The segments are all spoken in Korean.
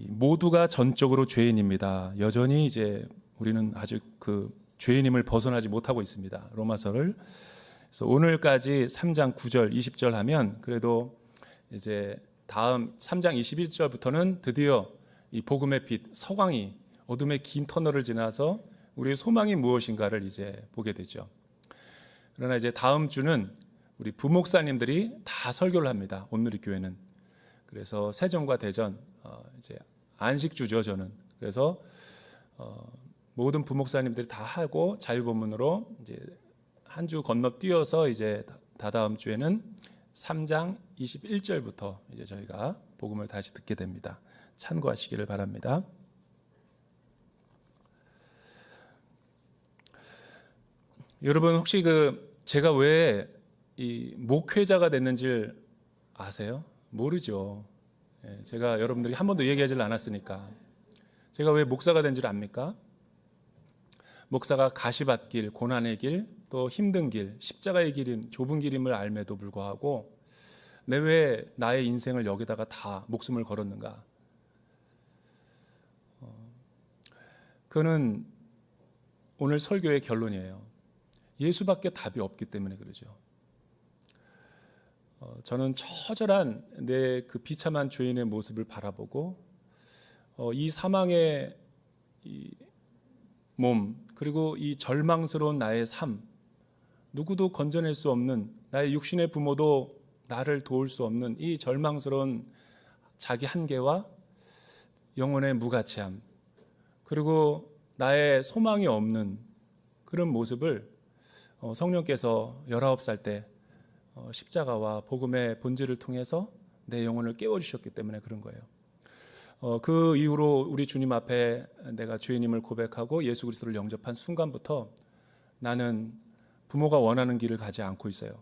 모두가 전적으로 죄인입니다. 여전히 이제 우리는 아직 그 죄인임을 벗어나지 못하고 있습니다. 로마서를. 그래서 오늘까지 3장 9절, 20절 하면 그래도 이제 다음 3장 21절부터는 드디어 이 복음의 빛, 서광이 어둠의 긴 터널을 지나서 우리의 소망이 무엇인가를 이제 보게 되죠. 그러나 이제 다음 주는 우리 부목사님들이 다 설교를 합니다. 온누리교회는. 그래서 세전과 대전 이제 안식주죠, 저는. 그래서 모든 부목사님들이 다 하고 자유본문으로 이제 한 주 건너뛰어서 이제 다다음 주에는 3장 21절부터 이제 저희가 복음을 다시 듣게 됩니다. 참고하시기를 바랍니다. 여러분 혹시 제가 왜 이 목회자가 됐는지를 아세요? 모르죠. 제가 여러분들이 한 번도 얘기하지 않았으니까. 제가 왜 목사가 된지를 압니까? 목사가 가시밭길, 고난의 길, 또 힘든 길, 십자가의 길인 좁은 길임을 알매도 불구하고 내 왜 나의 인생을 여기다가 다 목숨을 걸었는가? 그거는 오늘 설교의 결론이에요. 예수밖에 답이 없기 때문에 그러죠. 저는 처절한 내 그 비참한 죄인의 모습을 바라보고 이 사망의 이 몸, 그리고 이 절망스러운 나의 삶, 누구도 건져낼 수 없는, 나의 육신의 부모도 나를 도울 수 없는 이 절망스러운 자기 한계와 영혼의 무가치함, 그리고 나의 소망이 없는 그런 모습을 성령께서 19살 때 십자가와 복음의 본질을 통해서 내 영혼을 깨워주셨기 때문에 그런 거예요. 그 이후로 우리 주님 앞에 내가 죄인임을 고백하고 예수 그리스도를 영접한 순간부터 나는 부모가 원하는 길을 가지 않고 있어요.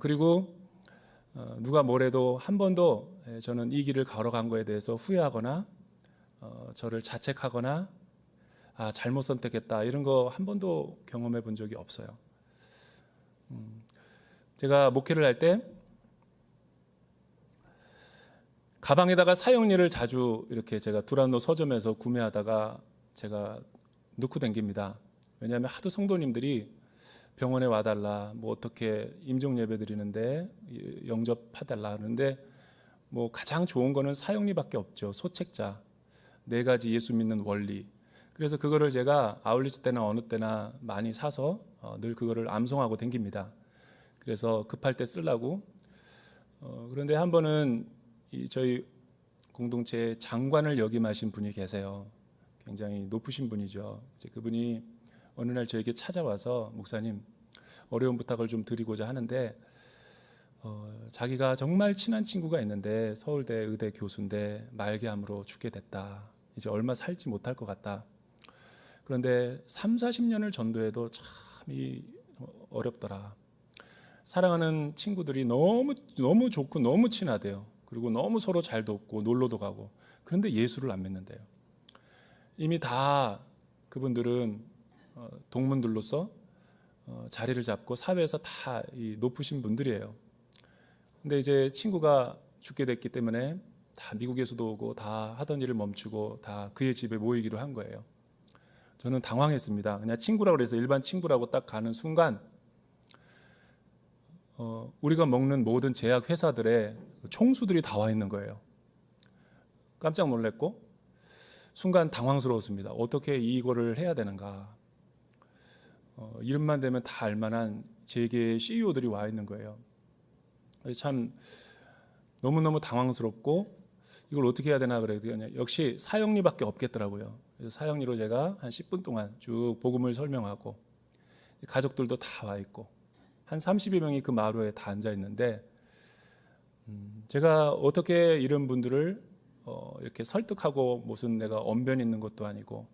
그리고 누가 뭐래도 한 번도 저는 이 길을 걸어간 거에 대해서 후회하거나 저를 자책하거나 잘못 선택했다 이런 거 한 번도 경험해 본 적이 없어요. 제가 목회를 할 때 가방에다가 사용리를 자주 이렇게 제가 두란노 서점에서 구매하다가 제가 넣고 댕깁니다. 왜냐하면 하도 성도님들이 병원에 와달라, 뭐 어떻게 임종 예배 드리는데 영접해달라 하는데 뭐 가장 좋은 거는 사용리밖에 없죠. 소책자, 4가지 예수 믿는 원리. 그래서 그거를 제가 아울리치 때나 어느 때나 많이 사서 늘 그거를 암송하고 댕깁니다. 그래서 급할 때 쓰려고. 그런데 한 번은 저희 공동체에 장관을 역임하신 분이 계세요. 굉장히 높으신 분이죠. 이제 그분이 어느 날 저에게 찾아와서 목사님 어려운 부탁을 좀 드리고자 하는데 자기가 정말 친한 친구가 있는데 서울대 의대 교수인데 말기암으로 죽게 됐다. 이제 얼마 살지 못할 것 같다. 그런데 3, 40년을 전도해도 참 어렵더라. 사랑하는 친구들이 너무 좋고 너무 친하대요. 그리고 너무 서로 잘 돕고 놀러도 가고. 그런데 예수를 안 믿는데요. 이미 다 그분들은 동문들로서 자리를 잡고 사회에서 다 높으신 분들이에요. 근데 이제 친구가 죽게 됐기 때문에 다 미국에서도 오고 다 하던 일을 멈추고 다 그의 집에 모이기로 한 거예요. 저는 당황했습니다. 그냥 친구라고 그래서 일반 친구라고 딱 가는 순간 우리가 먹는 모든 제약 회사들의 총수들이 다 와 있는 거예요. 깜짝 놀랐고 순간 당황스러웠습니다. 어떻게 이거를 해야 되는가. 이름만 되면 다 알만한 재계의 CEO들이 와 있는 거예요. 참 너무너무 당황스럽고 이걸 어떻게 해야 되나 그랬더니 역시 사형리밖에 없겠더라고요. 그래서 사형리로 제가 한 10분 동안 쭉 복음을 설명하고 가족들도 다 와 있고 한 30여 명이 그 마루에 다 앉아 있는데 제가 어떻게 이런 분들을 이렇게 설득하고 무슨 내가 언변 있는 것도 아니고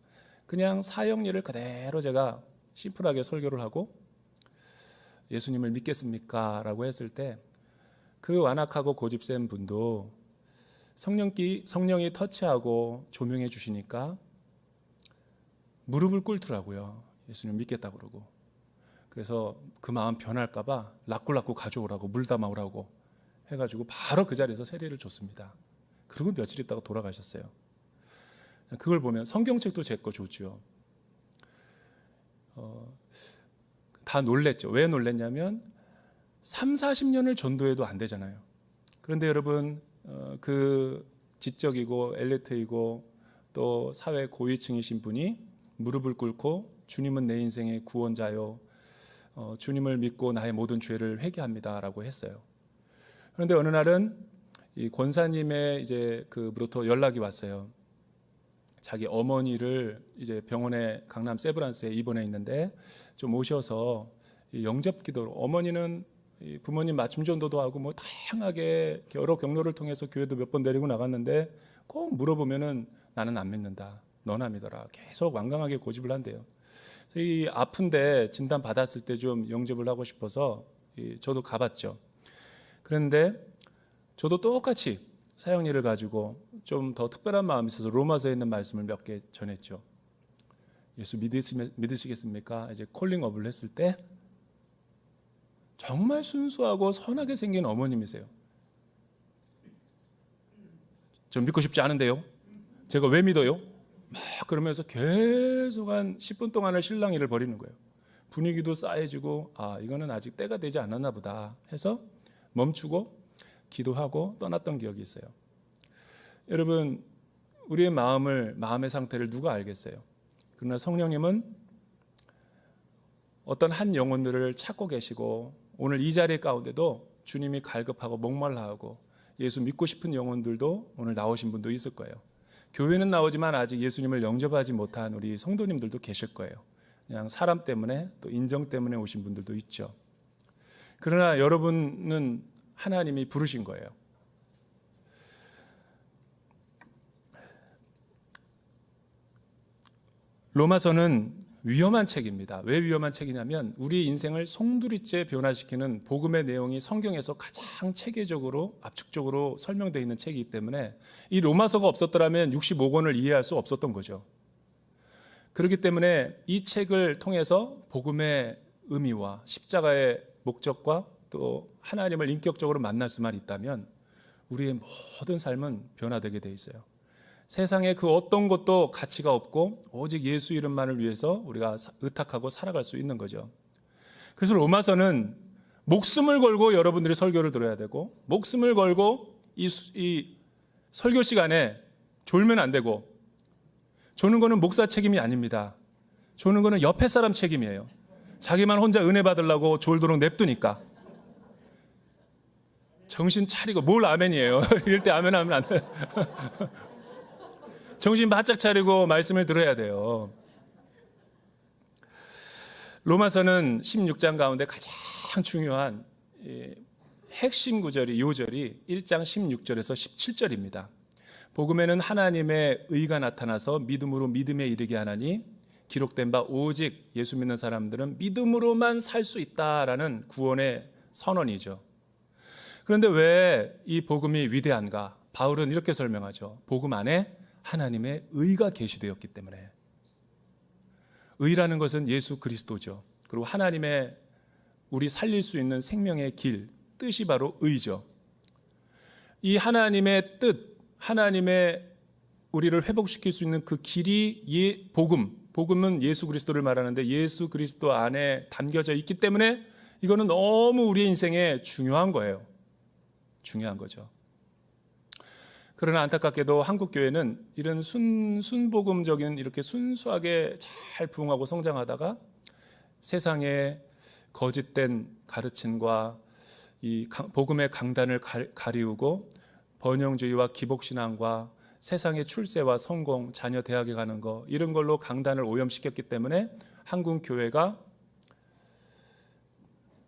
그냥 사형리를 그대로 제가 심플하게 설교를 하고 예수님을 믿겠습니까? 라고 했을 때 그 완악하고 고집센 분도 성령이 터치하고 조명해 주시니까 무릎을 꿇더라고요. 예수님 믿겠다고 그러고. 그래서 그 마음 변할까 봐 락굴락굴 가져오라고 물 담아오라고 해가지고 바로 그 자리에서 세례를 줬습니다. 그리고 며칠 있다가 돌아가셨어요. 그걸 보면 성경책도 제 거 좋죠. 다 놀랬죠. 왜 놀랬냐면 3, 40년을 전도해도 안 되잖아요. 그런데 여러분 그 지적이고 엘리트이고 또 사회 고위층이신 분이 무릎을 꿇고 주님은 내 인생의 구원자요, 주님을 믿고 나의 모든 죄를 회개합니다라고 했어요. 그런데 어느 날은 이 권사님의 이제 그로부터 연락이 왔어요. 자기 어머니를 이제 병원에 강남 세브란스에 입원해 있는데 좀 오셔서 영접 기도로, 어머니는 부모님 맞춤 전도도 하고 뭐 다양하게 여러 경로를 통해서 교회도 몇 번 데리고 나갔는데 꼭 물어보면은 나는 안 믿는다, 너나 믿어라, 계속 완강하게 고집을 한대요. 이 아픈데 진단 받았을 때 좀 영접을 하고 싶어서 저도 가봤죠. 그런데 저도 똑같이 사형리를 가지고 좀 더 특별한 마음이 있어서 로마서에 있는 말씀을 몇 개 전했죠. 예수 믿으시겠습니까? 이제 콜링업을 했을 때 정말 순수하고 선하게 생긴 어머님이세요. 전 믿고 싶지 않은데요. 제가 왜 믿어요? 막 그러면서 계속 한 10분 동안을 실랑이를 벌이는 거예요. 분위기도 싸해지고 이거는 아직 때가 되지 않았나 보다 해서 멈추고 기도하고 떠났던 기억이 있어요. 여러분, 우리의 마음의 상태를 누가 알겠어요? 그러나 성령님은 어떤 한 영혼들을 찾고 계시고 오늘 이 자리 가운데도 주님이 갈급하고 목말라하고 예수 믿고 싶은 영혼들도 오늘 나오신 분도 있을 거예요. 교회는 나오지만 아직 예수님을 영접하지 못한 우리 성도님들도 계실 거예요. 그냥 사람 때문에 또 인정 때문에 오신 분들도 있죠. 그러나 여러분은 하나님이 부르신 거예요. 로마서는 위험한 책입니다. 왜 위험한 책이냐면 우리 인생을 송두리째 변화시키는 복음의 내용이 성경에서 가장 체계적으로 압축적으로 설명되어 있는 책이기 때문에 이 로마서가 없었더라면 65권을 이해할 수 없었던 거죠. 그렇기 때문에 이 책을 통해서 복음의 의미와 십자가의 목적과 또 하나님을 인격적으로 만날 수만 있다면 우리의 모든 삶은 변화되게 돼 있어요. 세상에 그 어떤 것도 가치가 없고 오직 예수 이름만을 위해서 우리가 의탁하고 살아갈 수 있는 거죠. 그래서 로마서는 목숨을 걸고 여러분들이 설교를 들어야 되고 목숨을 걸고 이 설교 시간에 졸면 안 되고, 조는 거는 목사 책임이 아닙니다. 조는 거는 옆에 사람 책임이에요. 자기만 혼자 은혜 받으려고 졸도록 냅두니까. 정신 차리고, 뭘 아멘이에요. 이럴 때 아멘 하면 안 돼요. 정신 바짝 차리고 말씀을 들어야 돼요. 로마서는 16장 가운데 가장 중요한 핵심 구절이 요절이 1장 16절에서 17절입니다. 복음에는 하나님의 의가 나타나서 믿음으로 믿음에 이르게 하나니 기록된 바 오직 예수 믿는 사람들은 믿음으로만 살 수 있다라는 구원의 선언이죠. 그런데 왜 이 복음이 위대한가? 바울은 이렇게 설명하죠. 복음 안에 하나님의 의가 계시되었기 때문에. 의라는 것은 예수 그리스도죠. 그리고 하나님의 우리 살릴 수 있는 생명의 길, 뜻이 바로 의죠. 이 하나님의 뜻, 하나님의 우리를 회복시킬 수 있는 그 길이 복음은 예수 그리스도를 말하는데 예수 그리스도 안에 담겨져 있기 때문에 이거는 너무 우리의 인생에 중요한 거예요. 중요한 거죠. 그러나 안타깝게도 한국 교회는 이런 순복음적인 이렇게 순수하게 잘 부흥하고 성장하다가 세상의 거짓된 가르침과 이 복음의 강단을 가리우고 번영주의와 기복신앙과 세상의 출세와 성공, 자녀 대학에 가는 거 이런 걸로 강단을 오염시켰기 때문에 한국 교회가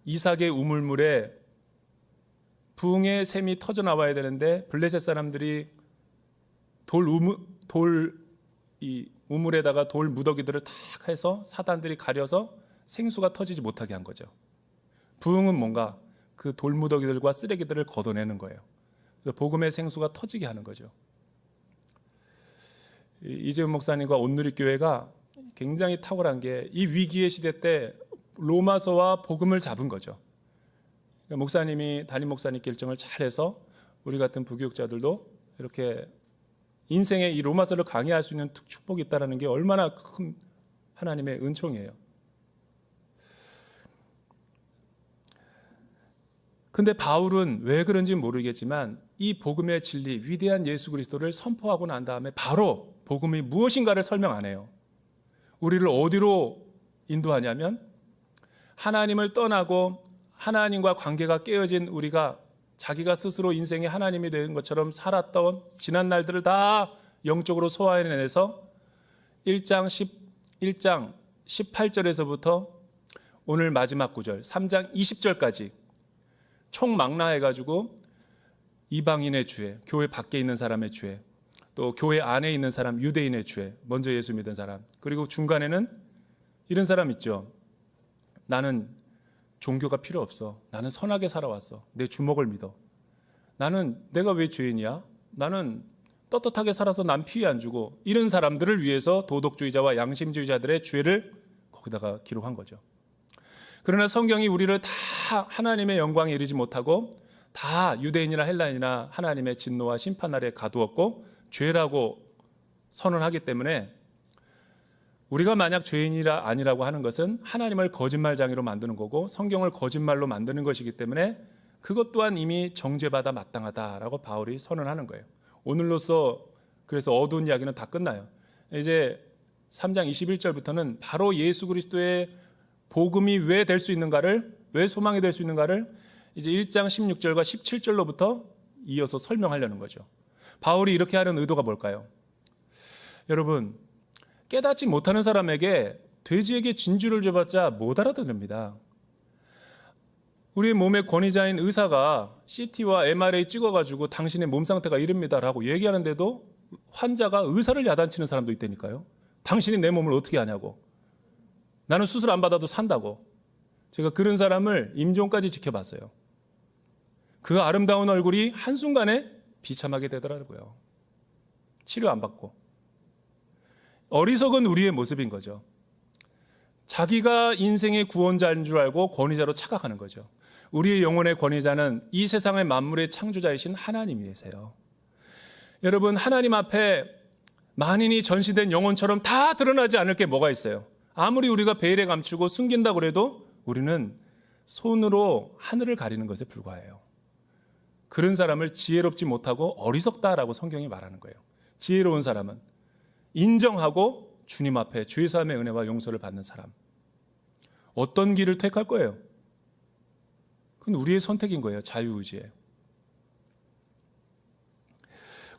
이삭의 우물물에 부흥의 샘이 터져 나와야 되는데 블레셋 사람들이 우물에다가 돌 무더기들을 탁 해서 사단들이 가려서 생수가 터지지 못하게 한 거죠. 부흥은 뭔가 그 돌 무더기들과 쓰레기들을 걷어내는 거예요. 복음의 생수가 터지게 하는 거죠. 이재훈 목사님과 온누리교회가 굉장히 탁월한 게 이 위기의 시대 때 로마서와 복음을 잡은 거죠. 목사님이 담임 목사님 결정을 잘해서 우리 같은 부교육자들도 이렇게 인생의 이 로마서를 강의할 수 있는 축복이 있다는 게 얼마나 큰 하나님의 은총이에요. 근데 바울은 왜 그런지 모르겠지만 이 복음의 진리, 위대한 예수 그리스도를 선포하고 난 다음에 바로 복음이 무엇인가를 설명 안 해요. 우리를 어디로 인도하냐면 하나님을 떠나고 하나님과 관계가 깨어진 우리가 자기가 스스로 인생의 하나님이 된 것처럼 살았던 지난 날들을 다 영적으로 소화해내서 1장 18절에서부터 오늘 마지막 구절 3장 20절까지 총망라해가지고 이방인의 죄, 교회 밖에 있는 사람의 죄, 또 교회 안에 있는 사람 유대인의 죄, 먼저 예수 믿은 사람, 그리고 중간에는 이런 사람 있죠. 나는 종교가 필요 없어. 나는 선하게 살아왔어. 내 주먹을 믿어. 내가 왜 죄인이야? 나는 떳떳하게 살아서 남 피해 안 주고, 이런 사람들을 위해서 도덕주의자와 양심주의자들의 죄를 거기다가 기록한 거죠. 그러나 성경이 우리를 다 하나님의 영광에 이르지 못하고 다 유대인이나 헬라인이나 하나님의 진노와 심판 아래 가두었고 죄라고 선언하기 때문에 우리가 만약 죄인이라 아니라고 하는 것은 하나님을 거짓말장애로 만드는 거고 성경을 거짓말로 만드는 것이기 때문에 그것 또한 이미 정죄받아 마땅하다라고 바울이 선언하는 거예요. 오늘로써 그래서 어두운 이야기는 다 끝나요. 이제 3장 21절부터는 바로 예수 그리스도의 복음이 왜 될 수 있는가를, 왜 소망이 될 수 있는가를 이제 1장 16절과 17절로부터 이어서 설명하려는 거죠. 바울이 이렇게 하는 의도가 뭘까요? 여러분, 깨닫지 못하는 사람에게 돼지에게 진주를 줘봤자 못 알아듣습니다. 우리 몸의 권위자인 의사가 CT와 MRI 찍어가지고 당신의 몸 상태가 이럽니다라고 얘기하는데도 환자가 의사를 야단치는 사람도 있다니까요. 당신이 내 몸을 어떻게 아냐고. 나는 수술 안 받아도 산다고. 제가 그런 사람을 임종까지 지켜봤어요. 그 아름다운 얼굴이 한순간에 비참하게 되더라고요. 치료 안 받고. 어리석은 우리의 모습인 거죠. 자기가 인생의 구원자인 줄 알고 권위자로 착각하는 거죠. 우리의 영혼의 권위자는 이 세상의 만물의 창조자이신 하나님이세요. 여러분, 하나님 앞에 만인이 전시된 영혼처럼 다 드러나지 않을 게 뭐가 있어요? 아무리 우리가 베일에 감추고 숨긴다고 해도 우리는 손으로 하늘을 가리는 것에 불과해요. 그런 사람을 지혜롭지 못하고 어리석다라고 성경이 말하는 거예요. 지혜로운 사람은 인정하고 주님 앞에 죄사함의 은혜와 용서를 받는 사람. 어떤 길을 택할 거예요? 그건 우리의 선택인 거예요. 자유의지예요.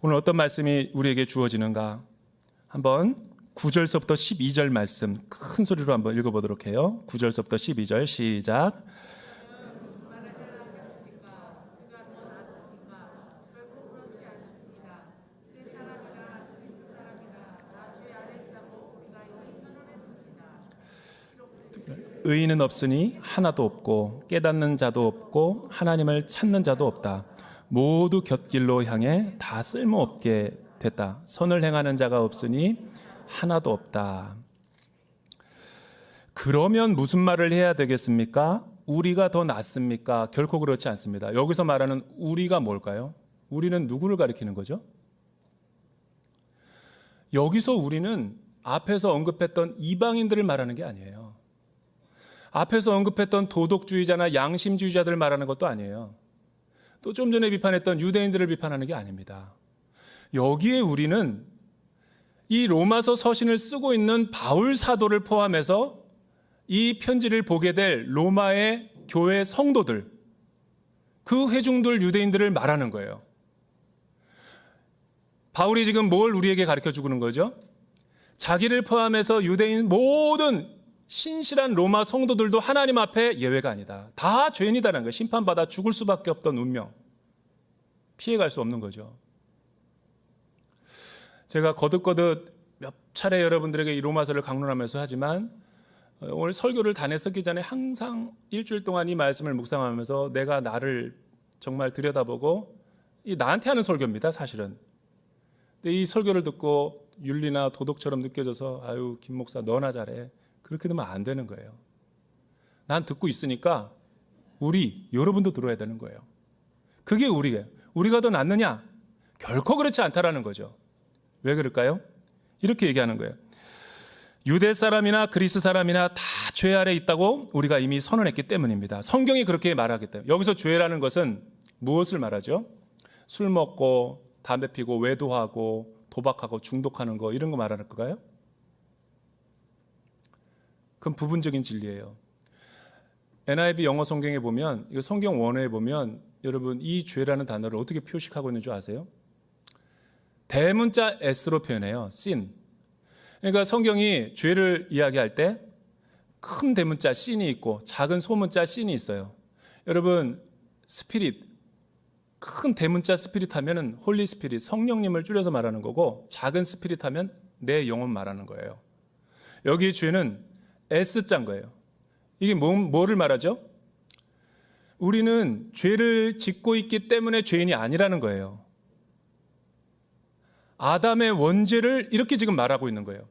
오늘 어떤 말씀이 우리에게 주어지는가? 한번 9절서부터 12절 말씀 큰 소리로 한번 읽어보도록 해요. 9절서부터 12절 시작. 의인은 없으니 하나도 없고 깨닫는 자도 없고 하나님을 찾는 자도 없다. 모두 곁길로 향해 다 쓸모없게 됐다. 선을 행하는 자가 없으니 하나도 없다. 그러면 무슨 말을 해야 되겠습니까? 우리가 더 낫습니까? 결코 그렇지 않습니다. 여기서 말하는 우리가 뭘까요? 우리는 누구를 가리키는 거죠? 여기서 우리는 앞에서 언급했던 이방인들을 말하는 게 아니에요. 앞에서 언급했던 도덕주의자나 양심주의자들을 말하는 것도 아니에요. 또 좀 전에 비판했던 유대인들을 비판하는 게 아닙니다. 여기에 우리는 이 로마서 서신을 쓰고 있는 바울 사도를 포함해서 이 편지를 보게 될 로마의 교회 성도들, 그 회중들 유대인들을 말하는 거예요. 바울이 지금 뭘 우리에게 가르쳐 주는 거죠? 자기를 포함해서 유대인 모든 신실한 로마 성도들도 하나님 앞에 예외가 아니다. 다 죄인이다라는 거예요. 심판받아 죽을 수밖에 없던 운명. 피해갈 수 없는 거죠. 제가 거듭거듭 몇 차례 여러분들에게 이 로마서를 강론하면서 하지만 오늘 설교를 단했었기 전에 항상 일주일 동안 이 말씀을 묵상하면서 내가 나를 정말 들여다보고 이 나한테 하는 설교입니다, 사실은. 근데 이 설교를 듣고 윤리나 도덕처럼 느껴져서 아유 김 목사 너나 잘해. 그렇게 되면 안 되는 거예요. 난 듣고 있으니까 여러분도 들어야 되는 거예요. 그게 우리가 더 낫느냐? 결코 그렇지 않다라는 거죠. 왜 그럴까요? 이렇게 얘기하는 거예요. 유대 사람이나 그리스 사람이나 다 죄 아래 있다고 우리가 이미 선언했기 때문입니다. 성경이 그렇게 말하기 때문에. 여기서 죄라는 것은 무엇을 말하죠? 술 먹고 담배 피고 외도하고 도박하고 중독하는 거, 이런 거 말하는 걸까요? 그건 부분적인 진리예요. NIV 영어 성경에 보면, 이거 성경 원어에 보면 여러분 이 죄라는 단어를 어떻게 표식하고 있는 줄 아세요? 대문자 S로 표현해요. sin. 그러니까 성경이 죄를 이야기할 때 큰 대문자 sin이 있고 작은 소문자 sin이 있어요. 여러분 스피릿, 큰 대문자 스피릿 하면은 홀리 스피릿, 성령님을 줄여서 말하는 거고, 작은 스피릿 하면 내 영혼 말하는 거예요. 여기 죄는 S자인 거예요. 이게 뭐를 말하죠? 우리는 죄를 짓고 있기 때문에 죄인이 아니라는 거예요. 아담의 원죄를 이렇게 지금 말하고 있는 거예요.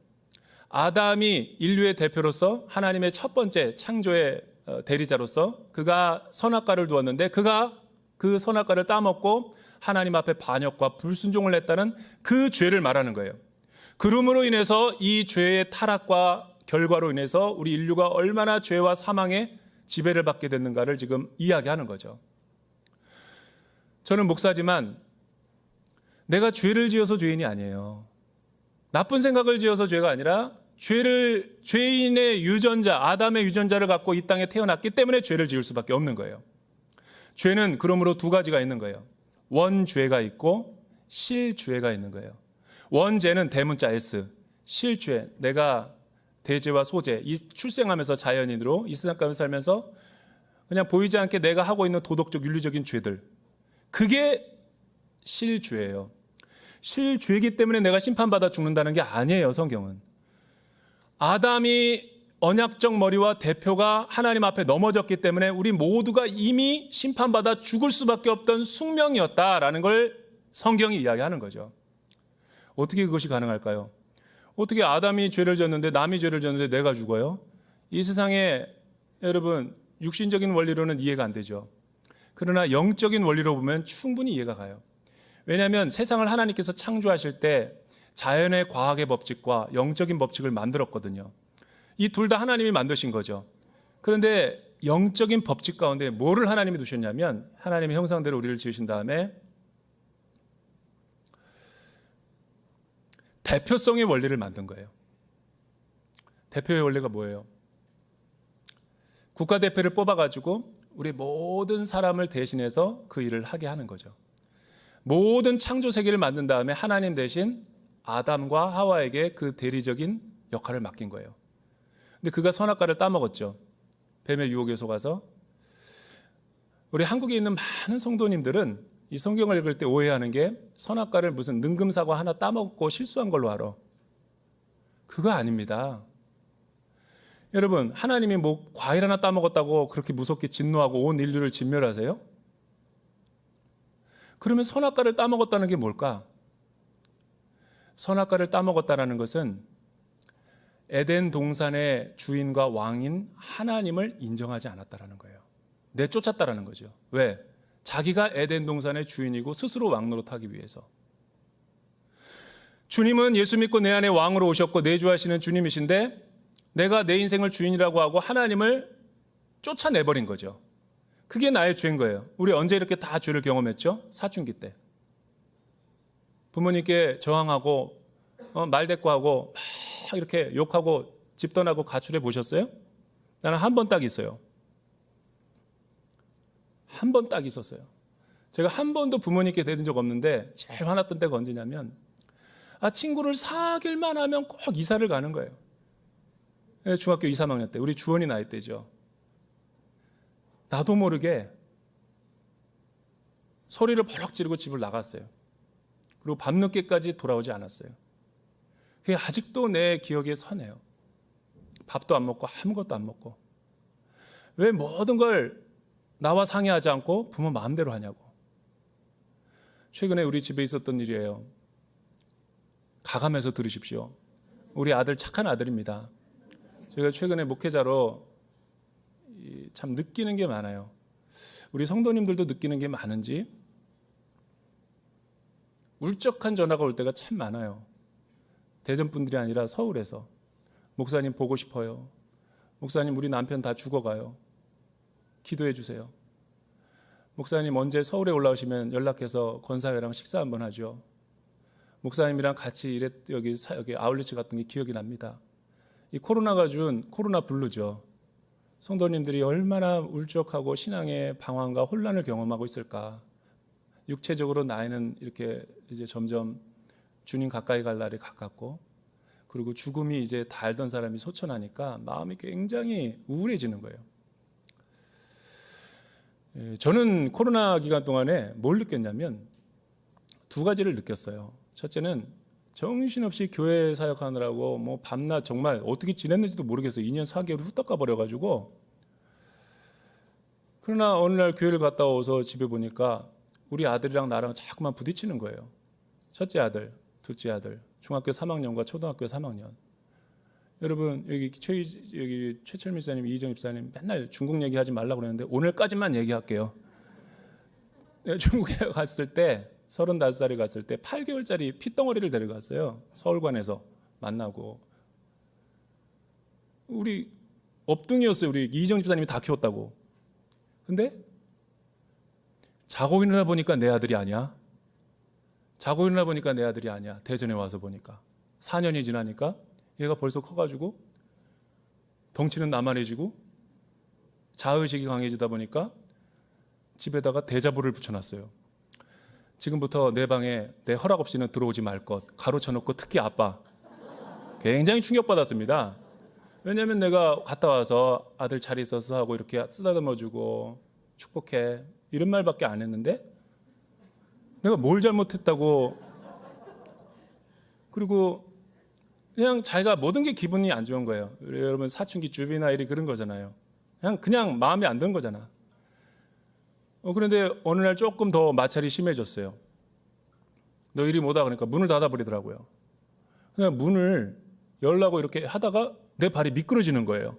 아담이 인류의 대표로서 하나님의 첫 번째 창조의 대리자로서 그가 선악과를 두었는데, 그가 그 선악과를 따먹고 하나님 앞에 반역과 불순종을 했다는 그 죄를 말하는 거예요. 그러므로 인해서 이 죄의 타락과 결과로 인해서 우리 인류가 얼마나 죄와 사망의 지배를 받게 됐는가를 지금 이야기하는 거죠. 저는 목사지만 내가 죄를 지어서 죄인이 아니에요. 나쁜 생각을 지어서 죄가 아니라 죄인의 유전자, 아담의 유전자를 갖고 이 땅에 태어났기 때문에 죄를 지을 수밖에 없는 거예요. 죄는 그러므로 두 가지가 있는 거예요. 원죄가 있고 실죄가 있는 거예요. 원죄는 대문자 S, 실죄, 내가 대죄와 소죄, 이 출생하면서 자연인으로 이 세상 가운데 살면서 그냥 보이지 않게 내가 하고 있는 도덕적 윤리적인 죄들, 그게 실죄예요. 실죄이기 때문에 내가 심판받아 죽는다는 게 아니에요. 성경은 아담이 언약적 머리와 대표가 하나님 앞에 넘어졌기 때문에 우리 모두가 이미 심판받아 죽을 수밖에 없던 숙명이었다라는 걸 성경이 이야기하는 거죠. 어떻게 그것이 가능할까요? 어떻게 아담이 죄를 졌는데, 남이 죄를 졌는데 내가 죽어요? 이 세상에 여러분 육신적인 원리로는 이해가 안 되죠. 그러나 영적인 원리로 보면 충분히 이해가 가요. 왜냐하면 세상을 하나님께서 창조하실 때 자연의 과학의 법칙과 영적인 법칙을 만들었거든요. 이 둘 다 하나님이 만드신 거죠. 그런데 영적인 법칙 가운데 뭐를 하나님이 두셨냐면, 하나님의 형상대로 우리를 지으신 다음에 대표성의 원리를 만든 거예요. 대표의 원리가 뭐예요? 국가대표를 뽑아가지고 우리 모든 사람을 대신해서 그 일을 하게 하는 거죠. 모든 창조 세계를 만든 다음에 하나님 대신 아담과 하와에게 그 대리적인 역할을 맡긴 거예요. 근데 그가 선악과를 따먹었죠. 뱀의 유혹에 속아서. 우리 한국에 있는 많은 성도님들은 이 성경을 읽을 때 오해하는 게 선악과를 무슨 능금사과 하나 따먹고 실수한 걸로 알아. 그거 아닙니다. 여러분, 하나님이 뭐 과일 하나 따먹었다고 그렇게 무섭게 진노하고 온 인류를 진멸하세요? 그러면 선악과를 따먹었다는 게 뭘까? 선악과를 따먹었다는 것은 에덴 동산의 주인과 왕인 하나님을 인정하지 않았다는 거예요. 내쫓았다는 거죠. 왜? 자기가 에덴 동산의 주인이고 스스로 왕 노릇하기 위해서. 주님은 예수 믿고 내 안에 왕으로 오셨고 내주하시는 주님이신데, 내가 내 인생을 주인이라고 하고 하나님을 쫓아내버린 거죠. 그게 나의 죄인 거예요. 우리 언제 이렇게 다 죄를 경험했죠? 사춘기 때. 부모님께 저항하고 말대꾸하고 막 이렇게 욕하고 집 떠나고 가출해 보셨어요? 나는 한 번 딱 있어요. 한 번 딱 있었어요. 제가 한 번도 부모님께 대든 적 없는데 제일 화났던 때가 언제냐면, 친구를 사귈만 하면 꼭 이사를 가는 거예요. 중학교 2, 3학년 때 우리 주원이 나이 때죠. 나도 모르게 소리를 버럭 지르고 집을 나갔어요. 그리고 밤늦게까지 돌아오지 않았어요. 그게 아직도 내 기억에 선해요. 밥도 안 먹고 아무것도 안 먹고. 왜 모든 걸 나와 상의하지 않고 부모 마음대로 하냐고. 최근에 우리 집에 있었던 일이에요. 가감해서 들으십시오. 우리 아들 착한 아들입니다. 제가 최근에 목회자로 참 느끼는 게 많아요. 우리 성도님들도 느끼는 게 많은지, 울적한 전화가 올 때가 참 많아요. 대전 분들이 아니라 서울에서 목사님 보고 싶어요. 목사님 우리 남편 다 죽어가요. 기도해 주세요. 목사님 언제 서울에 올라오시면 연락해서 권사회랑 식사 한번 하죠. 목사님이랑 같이 여기 아울리치 갔던 게 기억이 납니다. 이 코로나가 준 코로나 블루죠. 성도님들이 얼마나 울적하고 신앙의 방황과 혼란을 경험하고 있을까. 육체적으로 나이는 이렇게 이제 점점 주님 가까이 갈 날이 가깝고, 그리고 죽음이 이제 다 알던 사람이 소천하니까 마음이 굉장히 우울해지는 거예요. 저는 코로나 기간 동안에 뭘 느꼈냐면 두 가지를 느꼈어요. 첫째는 정신없이 교회 사역하느라고 뭐 밤낮 정말 어떻게 지냈는지도 모르겠어요. 2년 4개월 후딱 가버려가지고. 그러나 어느 날 교회를 갔다 와서 집에 보니까 우리 아들이랑 나랑 자꾸만 부딪히는 거예요. 첫째 아들, 둘째 아들, 중학교 3학년과 초등학교 3학년. 여러분 여기 최철미 집사님, 이희정 집사님 맨날 중국 얘기하지 말라고 그랬는데 오늘까지만 얘기할게요. 내가 중국에 갔을 때 35살에 갔을 때 8개월짜리 핏덩어리를 데려갔어요. 서울관에서 만나고. 우리 업둥이였어요. 우리 이희정 집사님이 다 키웠다고. 근데 자고 일어나 보니까 내 아들이 아니야. 자고 일어나 보니까 내 아들이 아니야. 대전에 와서 보니까 4년이 지나니까 얘가 벌써 커가지고 덩치는 나만해지고 자의식이 강해지다 보니까 집에다가 대자보를 붙여놨어요. 지금부터 내 방에 내 허락 없이는 들어오지 말 것, 가로쳐놓고 특히 아빠. 굉장히 충격받았습니다. 왜냐하면 내가 갔다 와서 아들 잘 있어서 하고 이렇게 쓰다듬어주고 축복해 이런 말밖에 안 했는데 내가 뭘 잘못했다고. 그리고 그냥 자기가 모든 게 기분이 안 좋은 거예요. 여러분 사춘기 주비나일이 그런 거잖아요. 그냥 마음에 안 드는 거잖아. 그런데 어느 날 조금 더 마찰이 심해졌어요. 너 이리 못 와 그러니까 문을 닫아버리더라고요. 그냥 문을 열라고 이렇게 하다가 내 발이 미끄러지는 거예요.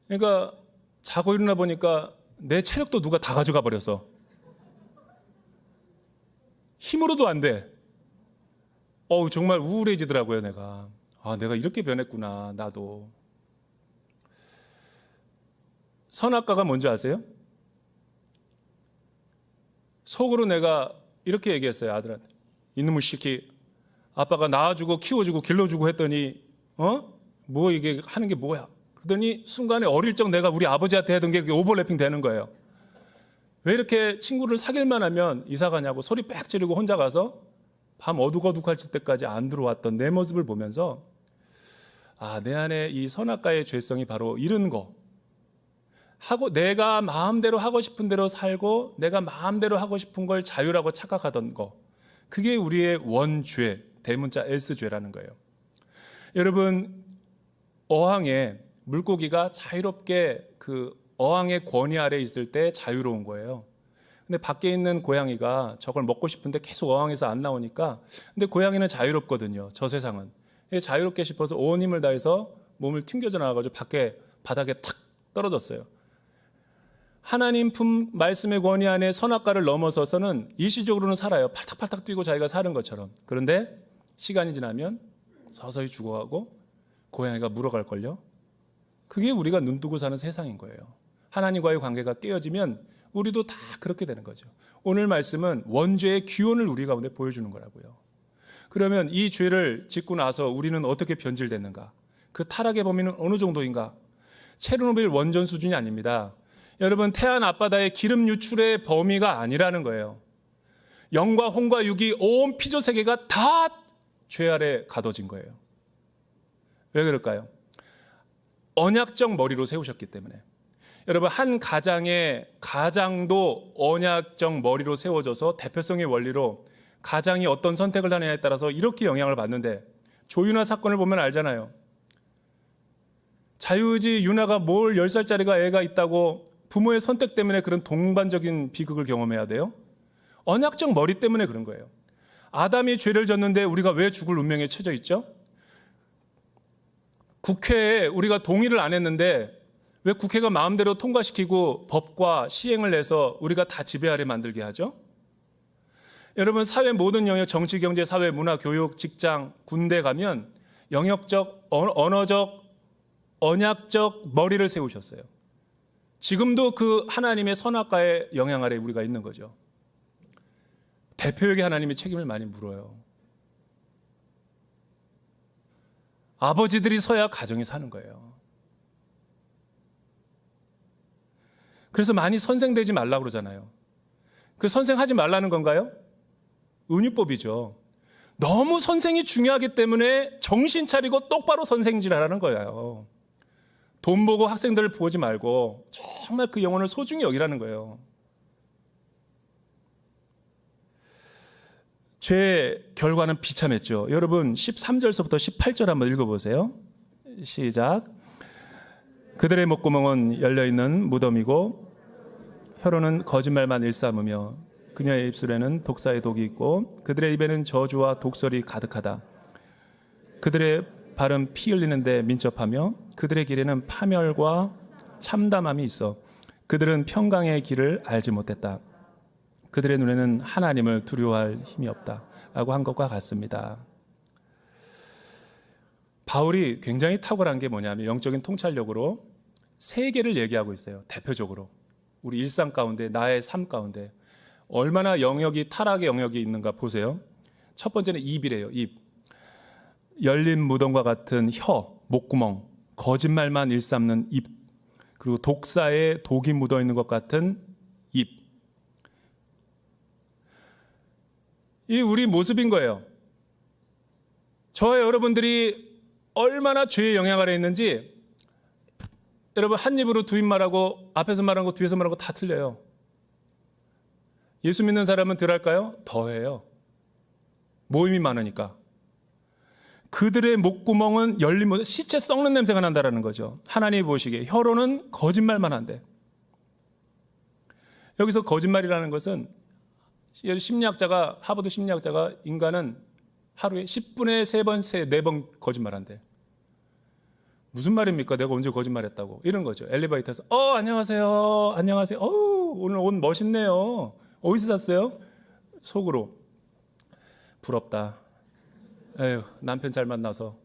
그러니까 자고 일어나 보니까 내 체력도 누가 다 가져가 버렸어. 힘으로도 안 돼. 정말 우울해지더라고요, 내가. 내가 이렇게 변했구나, 나도. 선악과가 뭔지 아세요? 속으로 내가 이렇게 얘기했어요, 아들한테. 이놈의 새끼, 아빠가 낳아주고 키워주고 길러주고 했더니 뭐 이게 하는 게 뭐야? 그러더니 순간에 어릴 적 내가 우리 아버지한테 하던 게 오버래핑 되는 거예요. 왜 이렇게 친구를 사귈만 하면 이사 가냐고 소리 빽 지르고 혼자 가서 밤 어둑어둑할 때까지 안 들어왔던 내 모습을 보면서 내 안에 이 선악과의 죄성이 바로 이런 거. 하고 내가 마음대로 하고 싶은 대로 살고 내가 마음대로 하고 싶은 걸 자유라고 착각하던 거. 그게 우리의 원죄, 대문자 S죄라는 거예요. 여러분, 어항에 물고기가 자유롭게 그 어항의 권위 아래 있을 때 자유로운 거예요. 근데 밖에 있는 고양이가 저걸 먹고 싶은데 계속 어항에서 안 나오니까, 근데 고양이는 자유롭거든요. 저 세상은. 자유롭게 싶어서 온 힘을 다해서 몸을 튕겨져 나와가지고 밖에 바닥에 탁 떨어졌어요. 하나님 품 말씀의 권위 안에 선악과를 넘어서서는 일시적으로는 살아요. 팔딱팔딱 뛰고 자기가 사는 것처럼. 그런데 시간이 지나면 서서히 죽어가고 고양이가 물어갈걸요. 그게 우리가 눈뜨고 사는 세상인 거예요. 하나님과의 관계가 깨어지면 우리도 다 그렇게 되는 거죠. 오늘 말씀은 원죄의 기원을 우리 가운데 보여주는 거라고요. 그러면 이 죄를 짓고 나서 우리는 어떻게 변질됐는가? 그 타락의 범위는 어느 정도인가? 체르노빌 원전 수준이 아닙니다. 여러분, 태안 앞바다의 기름 유출의 범위가 아니라는 거예요. 영과 홍과 육이 온 피조 세계가 다 죄 아래 가둬진 거예요. 왜 그럴까요? 언약적 머리로 세우셨기 때문에. 여러분, 한 가장도 언약적 머리로 세워져서 대표성의 원리로 가장이 어떤 선택을 하느냐에 따라서 이렇게 영향을 받는데, 조윤아 사건을 보면 알잖아요. 자유의지 윤아가 뭘 10살짜리가 애가 있다고 부모의 선택 때문에 그런 동반적인 비극을 경험해야 돼요? 언약적 머리 때문에 그런 거예요. 아담이 죄를 졌는데 우리가 왜 죽을 운명에 처져 있죠? 국회에 우리가 동의를 안 했는데 왜 국회가 마음대로 통과시키고 법과 시행을 내서 우리가 다 지배 아래 만들게 하죠? 여러분 사회 모든 영역, 정치, 경제, 사회, 문화, 교육, 직장, 군대 가면 영역적, 언어적, 언약적 머리를 세우셨어요. 지금도 그 하나님의 선악과의 영향 아래 우리가 있는 거죠. 대표에게 하나님이 책임을 많이 물어요. 아버지들이 서야 가정이 사는 거예요. 그래서 많이 선생되지 말라고 그러잖아요. 그 선생하지 말라는 건가요? 은유법이죠. 너무 선생이 중요하기 때문에 정신 차리고 똑바로 선생질하라는 거예요. 돈 보고 학생들을 보지 말고 정말 그 영혼을 소중히 여기라는 거예요. 죄의 결과는 비참했죠. 여러분 13절서부터 18절 한번 읽어보세요. 시작. 그들의 목구멍은 열려있는 무덤이고 혀로는 거짓말만 일삼으며 그녀의 입술에는 독사의 독이 있고 그들의 입에는 저주와 독설이 가득하다. 그들의 발은 피 흘리는데 민첩하며 그들의 길에는 파멸과 참담함이 있어 그들은 평강의 길을 알지 못했다. 그들의 눈에는 하나님을 두려워할 힘이 없다 라고 한 것과 같습니다. 바울이 굉장히 탁월한 게 뭐냐면 영적인 통찰력으로 세 개를 얘기하고 있어요. 대표적으로 우리 일상 가운데, 나의 삶 가운데 얼마나 영역이, 타락의 영역이 있는가 보세요. 첫 번째는 입이래요. 입. 열린 무덤과 같은 혀, 목구멍, 거짓말만 일삼는 입, 그리고 독사에 독이 묻어 있는 것 같은 입. 이 우리 모습인 거예요. 저와 여러분들이 얼마나 죄의 영향 아래 있는지, 여러분 한 입으로 두 입 말하고 앞에서 말하는 거 뒤에서 말하는 거 다 틀려요. 예수 믿는 사람은 덜 할까요? 더 해요. 모임이 많으니까. 그들의 목구멍은 열린 무덤, 시체 썩는 냄새가 난다라는 거죠. 하나님이 보시기에 혀로는 거짓말만 한대. 여기서 거짓말이라는 것은 심리학자가, 하버드 심리학자가 인간은 하루에 10분에 3번, 4번 거짓말한대. 무슨 말입니까? 내가 언제 거짓말했다고. 이런 거죠. 엘리베이터에서 안녕하세요. 안녕하세요. 오늘 옷 멋있네요. 어디서 샀어요? 속으로 부럽다. 에휴, 남편 잘 만나서.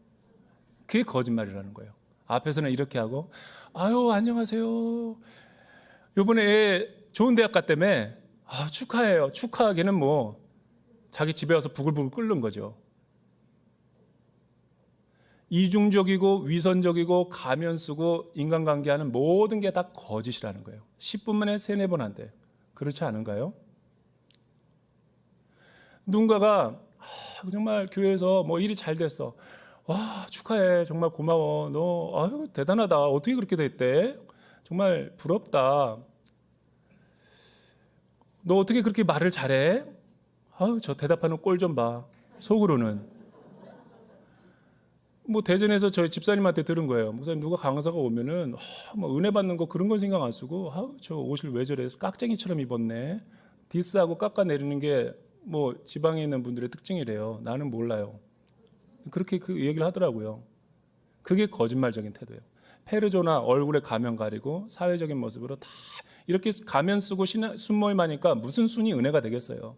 그게 거짓말이라는 거예요. 앞에서는 이렇게 하고 아유 안녕하세요. 요번에 애 좋은 대학 갔다며. 축하해요. 축하하기는 뭐 자기 집에 와서 부글부글 끓는 거죠. 이중적이고 위선적이고 가면 쓰고 인간관계하는 모든 게 다 거짓이라는 거예요. 10분 만에 3-4번 한대. 그렇지 않은가요? 누군가가 정말 교회에서 뭐 일이 잘 됐어. 와 축하해. 정말 고마워. 너 대단하다. 어떻게 그렇게 됐대? 정말 부럽다. 너 어떻게 그렇게 말을 잘해? 저 대답하는 꼴 좀 봐. 속으로는. 뭐 대전에서 저희 집사님한테 들은 거예요. 목사님 누가 강사가 오면은 뭐 은혜 받는 거 그런 건 신경 안 쓰고 저 옷을 왜 저래 깍쟁이처럼 입었네. 디스하고 깎아내리는 게 뭐 지방에 있는 분들의 특징이래요. 나는 몰라요. 그렇게 그 얘기를 하더라고요. 그게 거짓말적인 태도예요. 페르조나 얼굴에 가면 가리고 사회적인 모습으로 다 이렇게 가면 쓰고 순모임 하니까 무슨 순이 은혜가 되겠어요.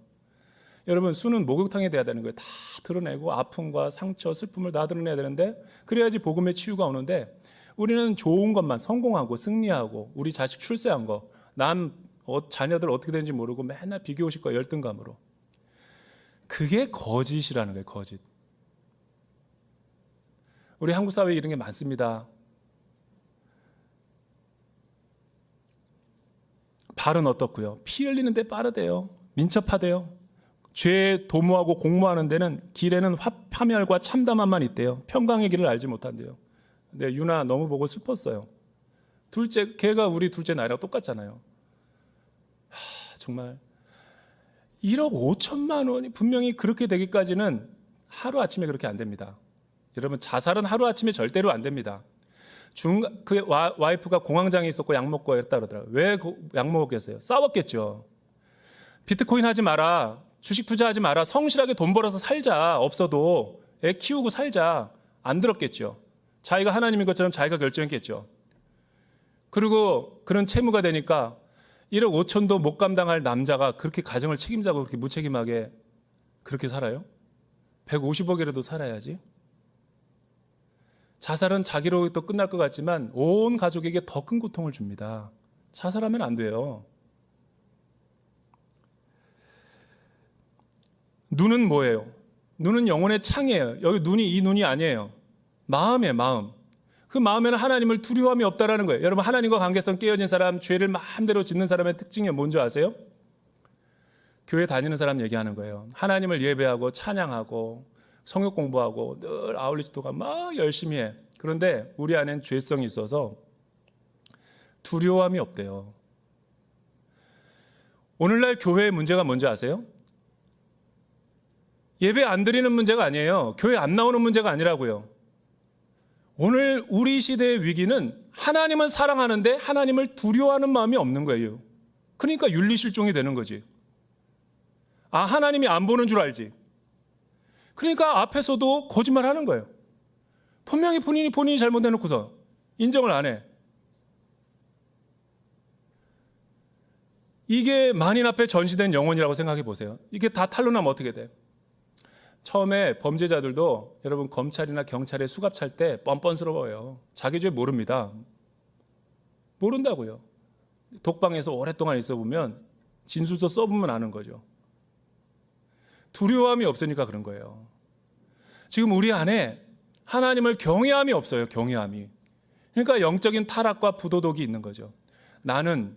여러분 순은 목욕탕에 돼야 되는 거예요. 다 드러내고 아픔과 상처, 슬픔을 다 드러내야 되는데 그래야지 복음의 치유가 오는데 우리는 좋은 것만 성공하고 승리하고 우리 자식 출세한 거 남 자녀들 어떻게 되는지 모르고 맨날 비교의식과 거 열등감으로. 그게 거짓이라는 거예요. 거짓. 우리 한국 사회에 이런 게 많습니다. 발은 어떻고요? 피 흘리는데 빠르대요. 민첩하대요. 죄에 도모하고 공모하는 데는 길에는 파멸과 참담함만 있대요. 평강의 길을 알지 못한대요. 근데 유나 너무 보고 슬펐어요. 둘째, 걔가 우리 둘째 나이랑 똑같잖아요. 정말 1억 5천만 원이 분명히 그렇게 되기까지는 하루아침에 그렇게 안 됩니다. 여러분 자살은 하루아침에 절대로 안 됩니다. 그 와이프가 공황장애 있었고 약 먹고 했다 그러더라고요. 왜 약 먹었겠어요? 싸웠겠죠. 비트코인 하지 마라. 주식 투자하지 마라. 성실하게 돈 벌어서 살자. 없어도 애 키우고 살자. 안 들었겠죠. 자기가 하나님인 것처럼 자기가 결정했겠죠. 그리고 그런 채무가 되니까 1억 5천도 못 감당할 남자가 그렇게 가정을 책임자고 그렇게 무책임하게 그렇게 살아요? 150억이라도 살아야지. 자살은 자기로 또 끝날 것 같지만 온 가족에게 더 큰 고통을 줍니다. 자살하면 안 돼요. 눈은 뭐예요? 눈은 영혼의 창이에요. 여기 눈이 이 눈이 아니에요. 마음이에요, 마음. 그 마음에는 하나님을 두려움이 없다라는 거예요. 여러분, 하나님과 관계성 깨어진 사람, 죄를 마음대로 짓는 사람의 특징이 뭔지 아세요? 교회 다니는 사람 얘기하는 거예요. 하나님을 예배하고 찬양하고 성역 공부하고 늘 아울리치 도가 막 열심히 해. 그런데 우리 안엔 죄성이 있어서 두려움이 없대요. 오늘날 교회의 문제가 뭔지 아세요? 예배 안 드리는 문제가 아니에요. 교회 안 나오는 문제가 아니라고요. 오늘 우리 시대의 위기는 하나님은 사랑하는데 하나님을 두려워하는 마음이 없는 거예요. 그러니까 윤리실종이 되는 거지. 아, 하나님이 안 보는 줄 알지. 그러니까 앞에서도 거짓말하는 거예요. 분명히 본인이 잘못해놓고서 인정을 안 해. 이게 만인 앞에 전시된 영혼이라고 생각해 보세요. 이게 다 탄로나면 어떻게 돼? 처음에 범죄자들도 여러분 검찰이나 경찰에 수갑 찰 때 뻔뻔스러워요. 자기 죄 모릅니다. 모른다고요. 독방에서 오랫동안 있어 보면 진술서 써보면 아는 거죠. 두려움이 없으니까 그런 거예요. 지금 우리 안에 하나님을 경외함이 없어요. 경외함이. 그러니까 영적인 타락과 부도덕이 있는 거죠. 나는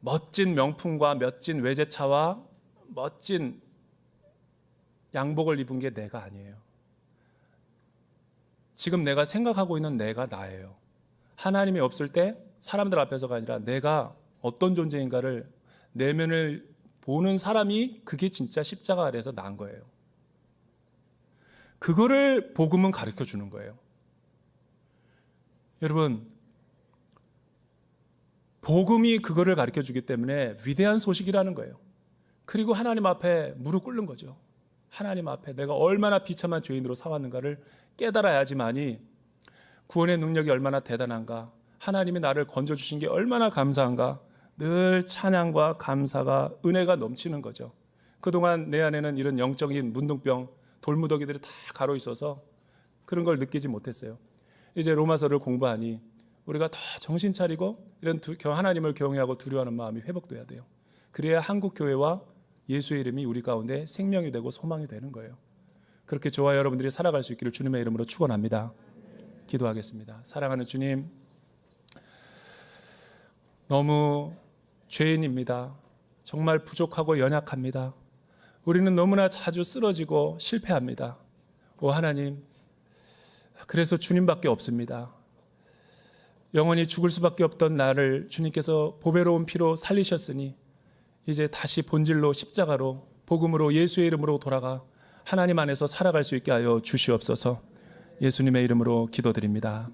멋진 명품과 멋진 외제차와 멋진 양복을 입은 게 내가 아니에요. 지금 내가 생각하고 있는 내가 나예요. 하나님이 없을 때 사람들 앞에서가 아니라 내가 어떤 존재인가를 내면을 보는 사람이 그게 진짜 십자가 아래에서 난 거예요. 그거를 복음은 가르쳐 주는 거예요. 여러분, 복음이 그거를 가르쳐 주기 때문에 위대한 소식이라는 거예요. 그리고 하나님 앞에 무릎 꿇는 거죠. 하나님 앞에 내가 얼마나 비참한 죄인으로 살았는가를 깨달아야지만이 구원의 능력이 얼마나 대단한가, 하나님이 나를 건져주신 게 얼마나 감사한가, 늘 찬양과 감사가, 은혜가 넘치는 거죠. 그동안 내 안에는 이런 영적인 문둥병, 돌무더기들이 다 가로 있어서 그런 걸 느끼지 못했어요. 이제 로마서를 공부하니 우리가 더 정신 차리고 이런 하나님을 경외하고 두려워하는 마음이 회복돼야 돼요. 그래야 한국 교회와 예수의 이름이 우리 가운데 생명이 되고 소망이 되는 거예요. 그렇게 저와 여러분들이 살아갈 수 있기를 주님의 이름으로 축원합니다. 기도하겠습니다. 사랑하는 주님, 너무 죄인입니다. 정말 부족하고 연약합니다. 우리는 너무나 자주 쓰러지고 실패합니다. 오 하나님, 그래서 주님밖에 없습니다. 영원히 죽을 수밖에 없던 나를 주님께서 보배로운 피로 살리셨으니 이제 다시 본질로 십자가로 복음으로 예수의 이름으로 돌아가 하나님 안에서 살아갈 수 있게 하여 주시옵소서. 예수님의 이름으로 기도드립니다.